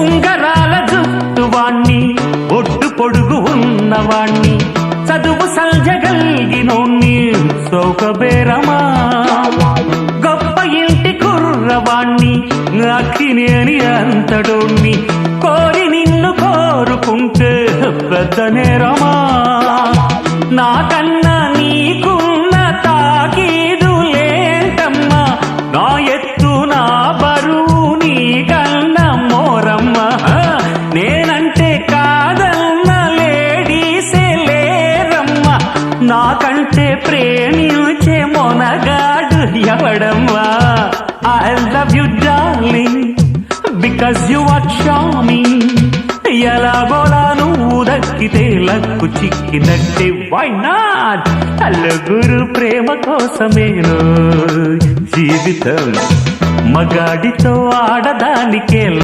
ఉంగరాల జుట్టువాణ్ణి ఒడ్డు పొడుగు ఉన్నవాణ్ణి చదువు సంజగల్గినోణ్ణి సౌకబేరమా గొప్ప ఇంటి కుర్రవాణ్ణి అక్కినేని అంతడోణ్ణి కోరి నిన్ను కోరుకుంటే పెద్ద నేరమా నాకన్నా నీకున్న తాకీదులేంటమ్మా నా ఎత్తు నా బరువు నీకన్నా మోరమ్మా నేనంటే కాదన్న లేడీసే లేరమ్మా నాకంటే ప్రేమించే Monagadu ఎవడమ్మా I love you darling because you are charming ఎలాగోలా నువ్వు దక్కితే లక్కు చిక్కినట్టే why not నలుగురు ప్రేమ కోసమేను జీవితం మగాడితో ఆడదానికే